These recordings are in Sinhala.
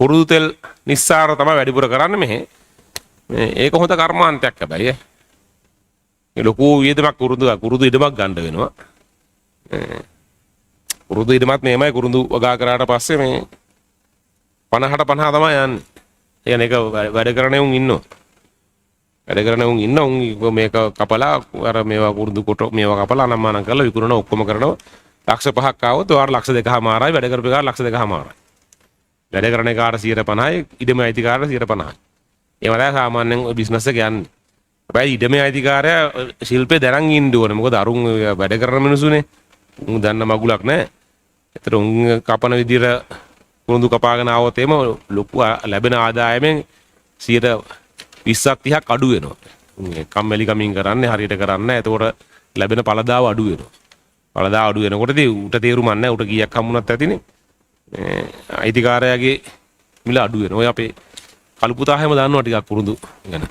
කුරුදු තෙල් නිස්සාර තමයි වැඩිපුර කරන්නේ මෙහෙ. ඒක හොඳ කර්මාන්තයක් හැබැයි. ඒ ලොකු වියදමක් කුරුදු ඉඩමක් ගන්න වෙනවා. කුරුදු ඉඩමත් මේමයි කුරුදු වගා කරාට පස්සේ මේ 50ට 50 තමයි යන්නේ. ඒ කියන්නේ ඒක වැඩ කරන උන් ඉන්නවා. වැඩ කරන උන් ඉන්න උන් මේක කපලා අර මේවා කුරුදු කොට මේවා කපලා අනම්මානම් කරලා විකුණන ඔක්කොම කරනවා. ලක්ෂ 5ක් ආවොත් ඔයාලා ලක්ෂ 2කමාරයි වැඩ කරපු එකට ලක්ෂ 2කමාරයි. වැඩ කරන එකට 150යි ඉඩම අයිතිකාරට 150යි. ඒව තමයි සාමාන්‍යයෙන් ඔය බිස්නස් එක යන්නේ. හැබැයි ඉඩමේ අයිතිකාරයා ශිල්පේ දැනන් ඉන්න ඕනේ. මොකද අරුන් වැඩ කරන මිනිසුනේ. උන් දන්න මගුලක් නැහැ. ඒතර උන් කපන විදිහට කුරුඳු කපාගෙන ආවොත් එම ලොකු ලැබෙන ආදායමෙන් 20ක් 30ක් අඩු වෙනවා. කම්මැලි කමින් කරන්නේ හරියට කරන්නේ නැහැ. එතකොට ලැබෙන පළදාව අඩු වෙනවා. පළදාව අඩු වෙනකොටදී ඌට තේරුමක් නැහැ. ඌට කීයක් හම්බුනත් ඇතිනේ. අයිතිකාරයාගේ මිල අඩු වෙනවා. ඔය අපේ කළු පුතා හැම දන්නවා ටිකක් කුරුඳු ගැන.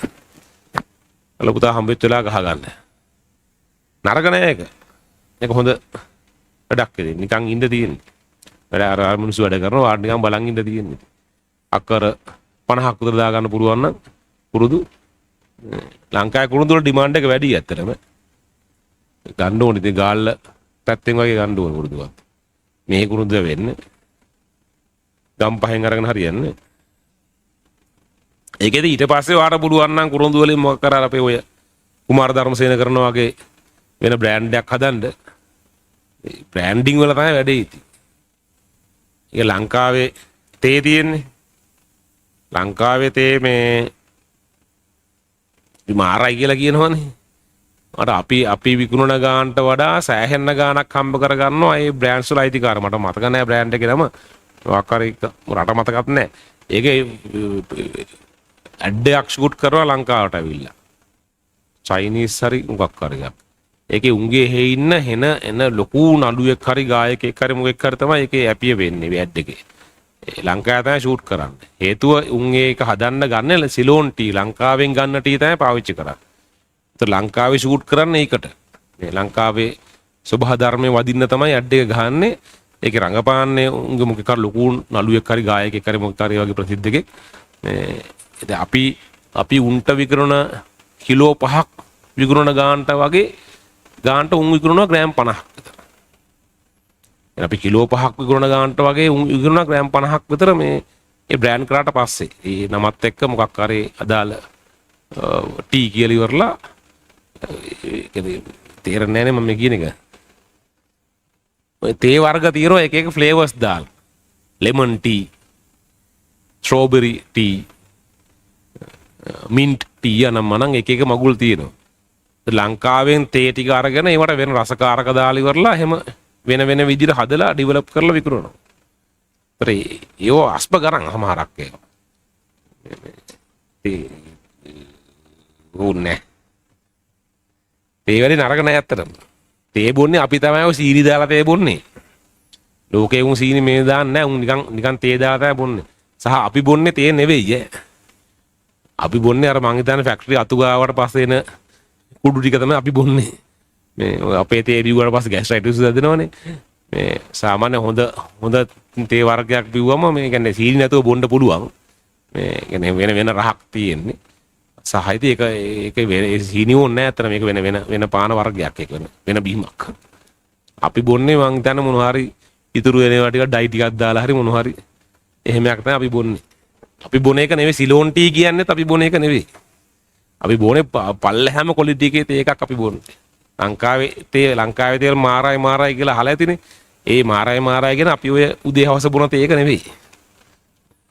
කළු පුතා හම්බෙච්ච වෙලාව ගහ ගන්න. නරක නෑ ඒක. ඒක හොඳ වැඩක් ඉතින්. නිකන් ඉන්න තියෙන්නේ. වැඩ අර මිනිස්සු වැඩ කරනවා වාඩි නිකන් බලන් ඉන්න තියෙන්නේ. අක්කර 50ක් විතර දා ගන්න පුළුවන් නම් කුරුදු ලංකාවේ කුරුඳු වල ඩිමාන්ඩ් එක වැඩි ඇත්තටම. ගන්න ඕනේ ඉතින් ගාල්ල පැත්තෙන් වගේ ගන්න ඕනේ කුරුදුවක්. මේ කුරුඳු වෙන්නේ. ගම් පහෙන් අරගෙන හරියන්නේ. ඒකෙදි ඊට පස්සේ වාට පුළුවන් නම් කුරුඳු වලින් මොකක් කරලා අපේ ඔය කුමාර ධර්මසේන කරනවා වගේ වෙන බ්‍රෑන්ඩ් එකක් හදන්න. බ්‍රෑන්ඩින් වල තමයි වැඩේ ඉතින්. ඒක ලංකාවේ තේ තියෙන්නේ. ලංකාවේ තේ මේ මාරයි කියලා කියනවනේ. මට අපි විකුණන ගානට වඩා සෑහෙන ගාණක් හම්බ කර ගන්නවා ඒ බ්‍රෑන්ඩ්ස් වල අයිතිකාර. මට මතක නැහැ බ්‍රෑන්ඩ් එකේ නම. මොකක් හරි රට මතකත් නැහැ. ඒකේ ඇඩ් එකක් ෂූට් කරනවා ලංකාවට ඇවිල්ලා. චයිනීස් හරි මොකක් හරි එකක්. ඒකේ උන්ගේ හේ ඉන්න එන ලොකු නළුවෙක් හරි ගායකයෙක් හරි මොකෙක් හරි තමයි ඒකේ ඇපිය වෙන්නේ ඇඩ් එකේ. ලංකාවේ තමයි ෂූට් කරන්නේ. හේතුව උන් ඒක හදන්න ගන්න සිලෝන් ටී ලංකාවෙන් ගන්න ටී තමයි පාවිච්චි කරන්නේ. ඒත් ලංකාවේ ෂූට් කරන්නේ ඒකට. මේ ලංකාවේ සබහා ධර්මයේ වදින්න තමයි ඇඩ් එක ගහන්නේ. ඒකේ රංගපාන්නේ උන්ගේ මොකෙක් හරි ලොකු නළුවෙක් හරි ගායකයෙක් හරි මොකක් හරි වගේ ප්‍රසිද්ධකෙක්. මේ අපි උන්ට විකරන කිලෝ 5ක් විකරන ගානට වගේ ගානට උන් විකරනවා ග්‍රෑම් 50ක් විතර. අපි කිලෝ 5ක් විකුණන ගානට වගේ උන් විකුණන ග්‍රෑම් 50ක් විතර මේ ඒ බ්‍රෑන්ඩ් කරාට පස්සේ ඒ නමත් එක්ක මොකක් හරි අදාළ ටී කියලා ඉවරලා ඒක තේරෙන්නේ නැහැ නේ මම කියන එක. ඔය තේ වර්ග තියෙනවා එක එක ෆ්ලේවර්ස් දාලා. Lemon tea, strawberry tea, mint tea යනම් මනම් එක එක මගුල් තියෙනවා. ලංකාවෙන් තේ ටික අරගෙන ඒවට වෙන රසකාරක දාලා ඉවරලා එහෙම වෙන විදිහට හදලා ඩෙවලොප් කරලා විකුණනවා. ඒව අස්ප ගණන් සමහරක් ඒවා. ඕනේ. තේ වැඩි නරක නෑ ඇත්තටම. තේ බොන්නේ අපි තමයි ඔය සීනි දාලා තේ බොන්නේ. ලෝකේ උන් සීනි මේ දාන්නේ නෑ. උන් නිකන් තේ දාලා තමයි බොන්නේ. සහ අපි බොන්නේ තේ නෙවෙයි ඈ. අපි බොන්නේ අර මං හිතන්නේ ෆැක්ටරි අතු ගාවට පස්සේ එන කුඩු ටික තමයි අපි බොන්නේ. මේ අපේ තේ බිව්වට පස්සේ ගෑස්ට්‍රයිටිස් දැනෙනවනේ. මේ සාමාන්‍ය හොඳ තේ වර්ගයක් බිව්වම මේ කියන්නේ සීනි නැතුව බොන්න පුළුවන්. මේ කියන්නේ වෙන රහක් තියෙන්නේ. සහයිත ඒක සීනි ඕනේ නැහැ අතන මේක වෙන පාන වර්ගයක් ඒක වෙන බීමක්. අපි බොන්නේ මං හිතන්නේ මොනවා හරි ඉතුරු වෙනවා ටික ඩයි ටිකක් දාලා හරි මොනවා හරි එහෙමයක් තමයි අපි බොන්නේ. අපි බොන එක නෙවෙයි සිලෝන් ටී කියන්නේත් අපි බොන එක නෙවෙයි. අපි බොනේ පල්ලෙහාම ක්වොලිටි එකේ තේ එකක් අපි බොන්නේ. ලංකාවේ තේ මාරයි කියලා අහලා ඇතිනේ. ඒ මාරයි කියන අපි ඔය උදේ හවස බොන තේ එක නෙවෙයි.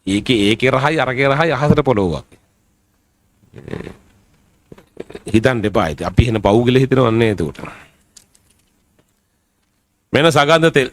ඒකේ රහයි අරගේ රහයි අහසට පොළොවක්. හිතන්න එපා. අපි එන පව් කියලා හිතනවන්නේ එතකොට. මෙන්න සගන්ධ තෙල්